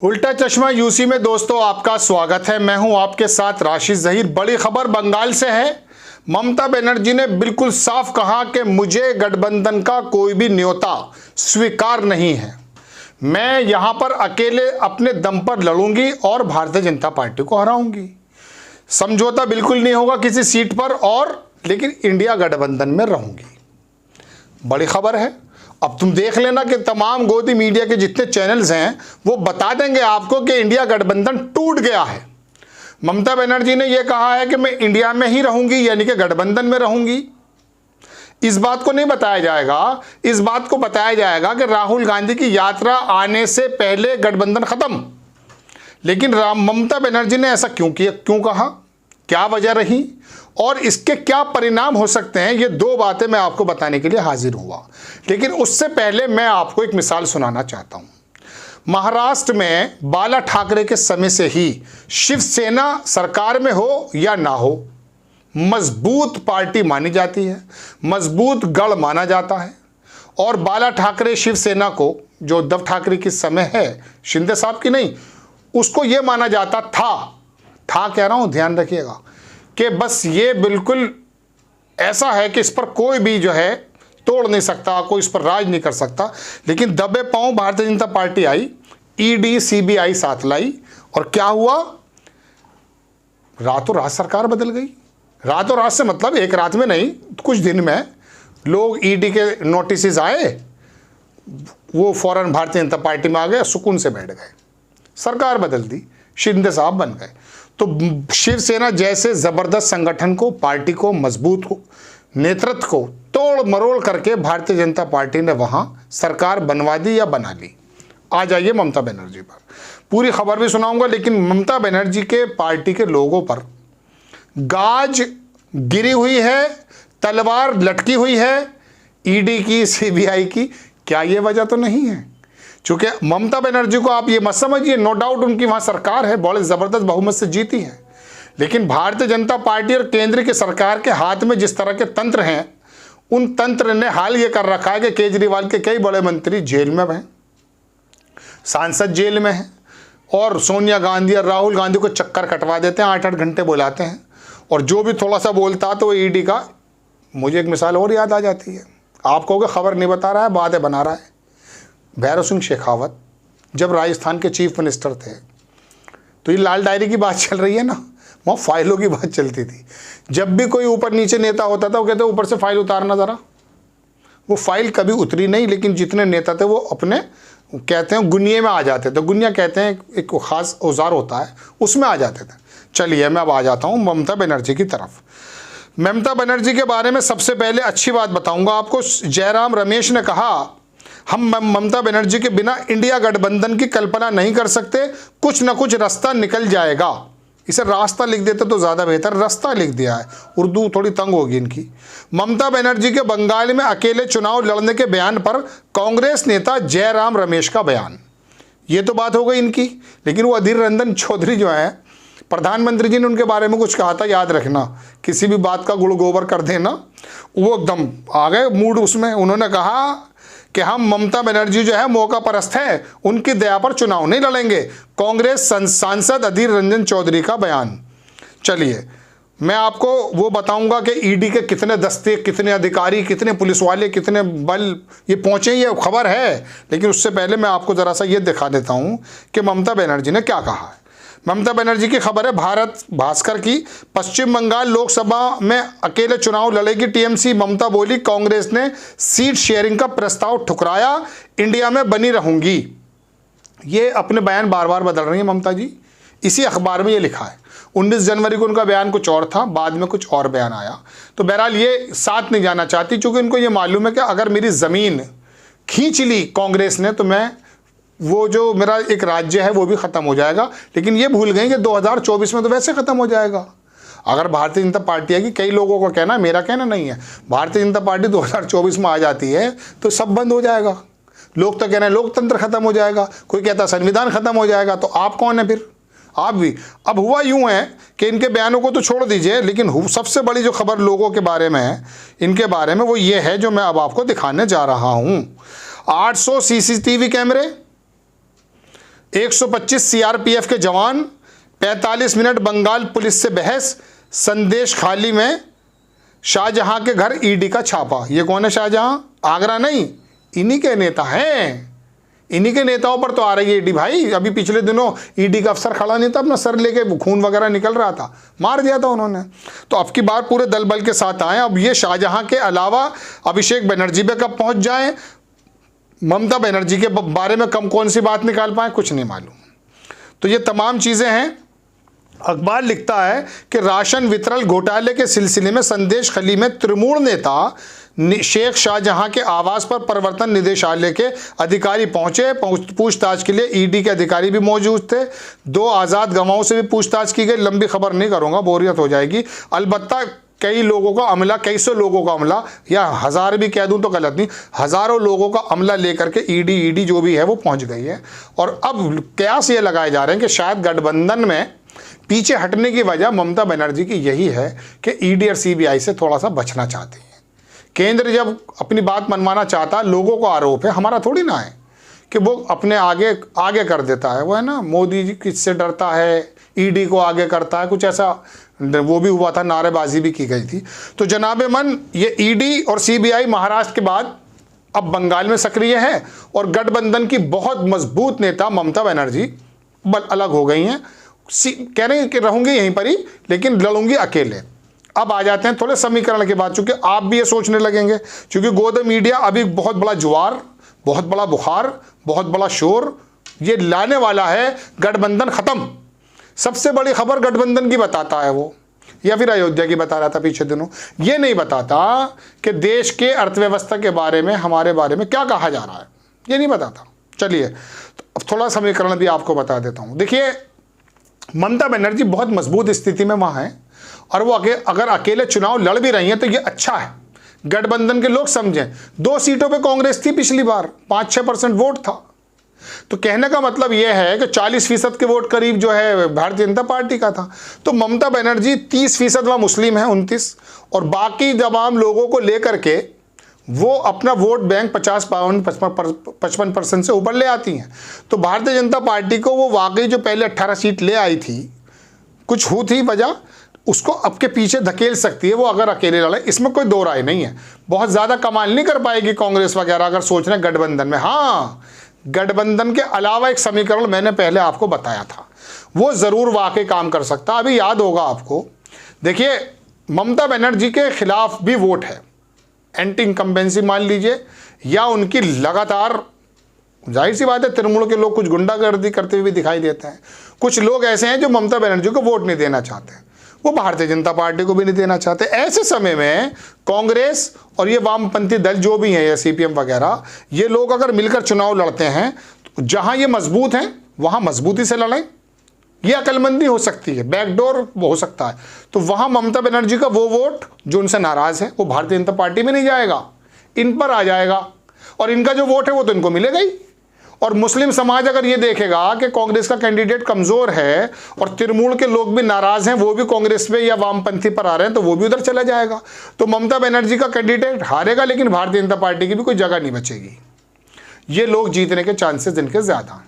उल्टा चश्मा यूसी में दोस्तों आपका स्वागत है। मैं हूं आपके साथ राशिद ज़हीर। बड़ी खबर बंगाल से है। ममता बनर्जी ने बिल्कुल साफ कहा कि मुझे गठबंधन का कोई भी न्योता स्वीकार नहीं है। मैं यहां पर अकेले अपने दम पर लड़ूंगी और भारतीय जनता पार्टी को हराऊंगी। समझौता बिल्कुल नहीं होगा किसी सीट पर, और लेकिन इंडिया गठबंधन में रहूंगी। बड़ी खबर है। अब तुम देख लेना कि तमाम गोदी मीडिया के जितने चैनल्स हैं वो बता देंगे आपको कि इंडिया गठबंधन टूट गया है। ममता बनर्जी ने यह कहा है कि मैं इंडिया में ही रहूंगी, यानी कि गठबंधन में रहूंगी। इस बात को नहीं बताया जाएगा, इस बात को बताया जाएगा कि राहुल गांधी की यात्रा आने से पहले गठबंधन खत्म। लेकिन ममता बनर्जी ने ऐसा क्यों किया, क्यों कहा, क्या वजह रही और इसके क्या परिणाम हो सकते हैं, ये दो बातें मैं आपको बताने के लिए हाजिर हुआ। लेकिन उससे पहले मैं आपको एक मिसाल सुनाना चाहता हूं। महाराष्ट्र में बाला ठाकरे के समय से ही शिवसेना सरकार में हो या ना हो, मजबूत पार्टी मानी जाती है, मजबूत गढ़ माना जाता है। और बाला ठाकरे शिवसेना को, जो उद्धव ठाकरे की समय है, शिंदे साहब की नहीं, उसको यह माना जाता था कह रहा हूं, ध्यान रखिएगा, कि बस ये बिल्कुल ऐसा है कि इस पर कोई भी जो है तोड़ नहीं सकता, कोई इस पर राज नहीं कर सकता। लेकिन दबे पांव भारतीय जनता पार्टी आई, ईडी सीबीआई साथ लाई, और क्या हुआ, रातों रात सरकार बदल गई। रातों रात से मतलब एक रात में नहीं, कुछ दिन में लोग ईडी के नोटिस आए, वो फौरन भारतीय जनता पार्टी में आ गए, सुकून से बैठ गए, सरकार बदल दी, शिंदे साहब बन गए। तो शिवसेना जैसे जबरदस्त संगठन को, पार्टी को, मजबूत को, नेतृत्व को तोड़ मरोड़ करके भारतीय जनता पार्टी ने वहां सरकार बनवा दी या बना ली। आ जाइए ममता बनर्जी पर, पूरी खबर भी सुनाऊंगा। लेकिन ममता बनर्जी के पार्टी के लोगों पर गाज गिरी हुई है, तलवार लटकी हुई है, ईडी की, सीबीआई की। क्या ये वजह तो नहीं है? चूंकि ममता बनर्जी को आप ये मत समझिए, नो डाउट उनकी वहां सरकार है, बड़े जबरदस्त बहुमत से जीती है। लेकिन भारतीय जनता पार्टी और केंद्र की सरकार के हाथ में जिस तरह के तंत्र हैं, उन तंत्र ने हाल ये कर रखा है कि केजरीवाल के कई बड़े मंत्री जेल में हैं, सांसद जेल में हैं, और सोनिया गांधी और राहुल गांधी को चक्कर कटवा देते हैं, 8-8 घंटे बुलाते हैं, और जो भी थोड़ा सा बोलता तो वो ईडी का। मुझे एक मिसाल और याद आ जाती है, आप कहोगे खबर नहीं बता रहा है, बातें बना रहा है। भैरव सिंह शेखावत जब राजस्थान के चीफ मिनिस्टर थे, तो ये लाल डायरी की बात चल रही है ना, वहाँ फाइलों की बात चलती थी। जब भी कोई ऊपर नीचे नेता होता था, वो कहते ऊपर से फाइल उतारना ज़रा। वो फाइल कभी उतरी नहीं, लेकिन जितने नेता थे वो अपने, कहते हैं, गुनिये में आ जाते थे। गुनिया कहते हैं एक ख़ास औजार होता है, उसमें आ जाते थे। चलिए मैं अब आ जाता हूँ ममता बनर्जी की तरफ। ममता बनर्जी के बारे में सबसे पहले अच्छी बात बताऊँगा आपको। जयराम रमेश ने कहा, हम ममता बनर्जी के बिना इंडिया गठबंधन की कल्पना नहीं कर सकते, कुछ न कुछ रास्ता निकल जाएगा। इसे रास्ता लिख देते तो ज़्यादा बेहतर, रास्ता लिख दिया है, उर्दू थोड़ी तंग होगी इनकी। ममता बनर्जी के बंगाल में अकेले चुनाव लड़ने के बयान पर कांग्रेस नेता जयराम रमेश का बयान। ये तो बात हो गई इनकी। लेकिन वो अधीर रंजन चौधरी जो है, प्रधानमंत्री जी ने उनके बारे में कुछ कहा था, याद रखना, किसी भी बात का गुड़ गोबर कर देना, वो एकदम आ गए मूड उसमें। उन्होंने कहा कि हम, ममता बनर्जी जो है मौका परस्त है, उनकी दया पर चुनाव नहीं लड़ेंगे। कांग्रेस सांसद अधीर रंजन चौधरी का बयान। चलिए मैं आपको वो बताऊंगा कि ईडी के कितने दस्ते, कितने अधिकारी, कितने पुलिस वाले, कितने बल ये पहुंचे, ये खबर है। लेकिन उससे पहले मैं आपको ज़रा सा ये दिखा देता हूं कि ममता बनर्जी ने क्या कहा है। ममता बनर्जी की खबर है भारत भास्कर की। पश्चिम बंगाल लोकसभा में अकेले चुनाव लड़ेगी टीएमसी। ममता बोली, कांग्रेस ने सीट शेयरिंग का प्रस्ताव ठुकराया, इंडिया में बनी रहूंगी। ये अपने बयान बार बार बदल रही है ममता जी। इसी अखबार में ये लिखा है। 19 जनवरी को उनका बयान कुछ और था, बाद में कुछ और बयान आया। तो बहरहाल ये साथ नहीं जाना चाहती, चूंकि इनको ये मालूम है कि अगर मेरी ज़मीन खींच ली कांग्रेस ने तो मैं, वो जो मेरा एक राज्य है वो भी ख़त्म हो जाएगा। लेकिन ये भूल गए कि 2024 में तो वैसे ख़त्म हो जाएगा। अगर भारतीय जनता पार्टी आएगी, कई लोगों का कहना, मेरा कहना नहीं है, भारतीय जनता पार्टी 2024 में आ जाती है तो सब बंद हो जाएगा। लोग तो कह रहे हैं लोकतंत्र खत्म हो जाएगा, कोई कहता है संविधान खत्म हो जाएगा। तो आप कौन है फिर? आप भी। अब हुआ यूँ है कि इनके बयानों को तो छोड़ दीजिए, लेकिन सबसे बड़ी जो खबर लोगों के बारे में है, इनके बारे में, वो ये है जो मैं अब आपको दिखाने जा रहा हूँ। 800 सीसीटीवी कैमरे, 125 सीआरपीएफ के जवान, 45 मिनट बंगाल पुलिस से बहस, संदेश खाली में शाहजहां के घर ईडी का छापा। ये कौन है शाहजहां? आगरा नहीं, इन्हीं के नेता हैं। इन्हीं के नेताओं पर तो आ रही है ईडी भाई। अभी पिछले दिनों ईडी का अफसर खड़ा नहीं था, अपना सर लेके खून वगैरह निकल रहा था, मार दिया था उन्होंने। तो अब की बार पूरे दल बल के साथ आए। अब ये शाहजहां के अलावा अभिषेक बनर्जी पे कब पहुंच जाएं, ममता बनर्जी के बारे में कौन सी बात निकाल पाए, कुछ नहीं मालूम। तो ये तमाम चीज़ें हैं। अखबार लिखता है कि राशन वितरण घोटाले के सिलसिले में संदेश खली में तृणमूल नेता शेख शाहजहां के आवास पर प्रवर्तन निदेशालय के अधिकारी पहुंचे। पूछताछ के लिए ईडी के अधिकारी भी मौजूद थे। 2 आज़ाद गवाहों से भी पूछताछ की गई। लंबी खबर नहीं करूंगा, बोरियत हो जाएगी। अलबत्ता कई लोगों का अमला, कई सौ लोगों का अमला, या 1000 भी कह दूं तो गलत नहीं, हज़ारों लोगों का अमला लेकर के ईडी जो भी है वो पहुंच गई है। और अब कयास ये लगाए जा रहे हैं कि शायद गठबंधन में पीछे हटने की वजह ममता बनर्जी की यही है कि ईडी और सीबीआई से थोड़ा सा बचना चाहती है। केंद्र जब अपनी बात मनवाना चाहता, लोगों को आरोप है, हमारा थोड़ी ना है कि वो अपने आगे कर देता है। वो है ना, मोदी जी किससे डरता है, ईडी को आगे करता है, कुछ ऐसा वो भी हुआ था, नारेबाजी भी की गई थी। तो जनाबे मन, ये ईडी और सीबीआई महाराष्ट्र के बाद अब बंगाल में सक्रिय है और गठबंधन की बहुत मजबूत नेता ममता बनर्जी अलग हो गई हैं। कह रहे हैं कि रहूंगी यहीं पर ही, लेकिन लड़ूंगी अकेले। अब आ जाते हैं थोड़े समीकरण के बाद, चूंकि आप भी ये सोचने लगेंगे, क्योंकि गोद मीडिया अभी बहुत बड़ा ज्वार, बहुत बड़ा बुखार, बहुत बड़ा शोर ये लाने वाला है। गठबंधन खत्म, सबसे बड़ी खबर गठबंधन की बताता है वो, या फिर अयोध्या की बता रहा था पिछले दिनों। ये नहीं बताता कि देश के अर्थव्यवस्था के बारे में, हमारे बारे में क्या कहा जा रहा है, ये नहीं बताता। चलिए तो अब थोड़ा समीकरण भी आपको बता देता हूँ। देखिए, ममता बनर्जी बहुत मजबूत स्थिति में वहाँ है और वो अगर अकेले चुनाव लड़ भी रही हैं तो ये अच्छा है। गठबंधन के लोग समझें, 2 सीटों पे कांग्रेस थी पिछली बार, 5-6% वोट था। तो कहने का मतलब यह है कि 40% के वोट करीब जो है भारतीय जनता पार्टी का था। तो ममता बनर्जी 30% वह मुस्लिम है, 29, और बाकी तमाम लोगों को लेकर के वो अपना वोट बैंक 50-55% से ऊपर ले आती हैं। तो भारतीय जनता पार्टी को वो वाकई जो पहले 18 सीट ले आई थी, कुछ हुई थी वजह, उसको अब के पीछे धकेल सकती है वो अगर अकेले लड़े। इसमें कोई दो राय नहीं है। बहुत ज़्यादा कमाल नहीं कर पाएगी कांग्रेस वगैरह अगर सोच रहे हैं गठबंधन में। हाँ, गठबंधन के अलावा एक समीकरण मैंने पहले आपको बताया था, वो ज़रूर वाकई काम कर सकता। अभी याद होगा आपको, देखिए ममता बनर्जी के खिलाफ भी वोट है, एंटी इनकम्बेंसी मान लीजिए, या उनकी लगातार, जाहिर सी बात है तृणमूल के लोग कुछ गुंडागर्दी करते हुए भी दिखाई देते हैं। कुछ लोग ऐसे हैं जो ममता बनर्जी को वोट नहीं देना चाहते, वो भारतीय जनता पार्टी को भी नहीं देना चाहते। ऐसे समय में कांग्रेस और ये वामपंथी दल जो भी हैं, या सीपीएम वगैरह, ये लोग अगर मिलकर चुनाव लड़ते हैं तो जहां ये मजबूत हैं वहां मजबूती से लड़ें। ये अकलमंदी हो सकती है, बैकडोर हो सकता है। तो वहां ममता बनर्जी का वो वोट जो उनसे नाराज है वो भारतीय जनता पार्टी में नहीं जाएगा, इन पर आ जाएगा, और इनका जो वोट है वो तो इनको मिलेगा ही। और मुस्लिम समाज अगर ये देखेगा कि कांग्रेस का कैंडिडेट कमजोर है और तृणमूल के लोग भी नाराज हैं, वो भी कांग्रेस पे या वामपंथी पर आ रहे हैं, तो वो भी उधर चला जाएगा। तो ममता बनर्जी का कैंडिडेट हारेगा, लेकिन भारतीय जनता पार्टी की भी कोई जगह नहीं बचेगी। ये लोग जीतने के चांसेस इनके ज्यादा हैं।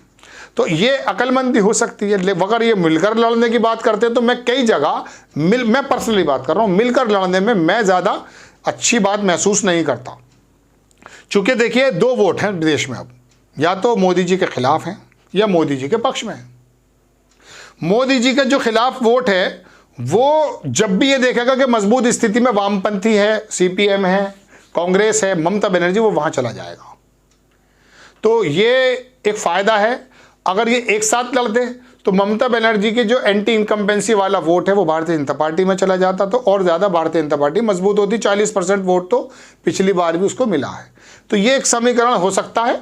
तो ये अकलमंदी हो सकती है। अगर ये मिलकर लड़ने की बात करते हैं तो मैं कई जगह मैं पर्सनली बात कर रहा हूं, मिलकर लड़ने में मैं ज्यादा अच्छी बात महसूस नहीं करता। चूंकि देखिए 2 वोट हैं देश में, अब या तो मोदी जी के खिलाफ हैं या मोदी जी के पक्ष में है। मोदी जी का जो खिलाफ वोट है वो जब भी ये देखेगा कि मजबूत स्थिति में वामपंथी है, सीपीएम है, कांग्रेस है, ममता बनर्जी, वो वहां चला जाएगा। तो ये एक फायदा है। अगर ये एक साथ लड़ते तो ममता बनर्जी के जो एंटी इनकम्बेंसी वाला वोट है वो भारतीय जनता पार्टी में चला जाता, तो और ज़्यादा भारतीय जनता पार्टी मजबूत होती। 40% वोट तो पिछली बार भी उसको मिला है। तो ये एक समीकरण हो सकता है,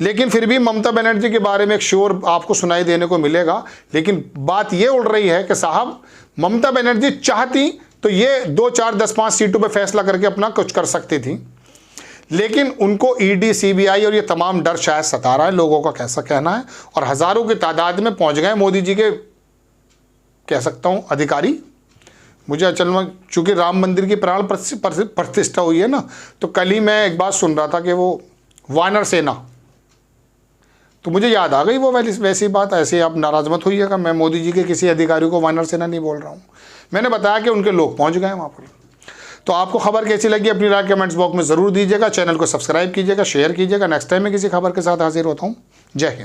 लेकिन फिर भी ममता बनर्जी के बारे में एक शोर आपको सुनाई देने को मिलेगा। लेकिन बात ये उड़ रही है कि साहब ममता बनर्जी चाहती तो ये 2, 4, 10, 5 सीटों पर फैसला करके अपना कुछ कर सकती थी, लेकिन उनको ईडी, सीबीआई और ये तमाम डर शायद सता रहा है, लोगों का कैसा कहना है। और हज़ारों की तादाद में पहुंच गए मोदी जी के, कह सकता हूं, अधिकारी। मुझे अचल में, चूँकि राम मंदिर की प्राण प्रतिष्ठा हुई है ना, तो कल ही मैं एक बात सुन रहा था कि वो वानर सेना, तो मुझे याद आ गई वो वैसी बात। ऐसे आप नाराज़ मत होइएगा, मैं मोदी जी के किसी अधिकारी को वानर सेना नहीं बोल रहा हूँ। मैंने बताया कि उनके लोग पहुँच गए वहाँ पर। तो आपको खबर कैसी लगी अपनी राय कमेंट्स बॉक्स में ज़रूर दीजिएगा। चैनल को सब्सक्राइब कीजिएगा, शेयर कीजिएगा। नेक्स्ट टाइम मैं किसी खबर के साथ हाजिर होता हूँ। जय हिंद।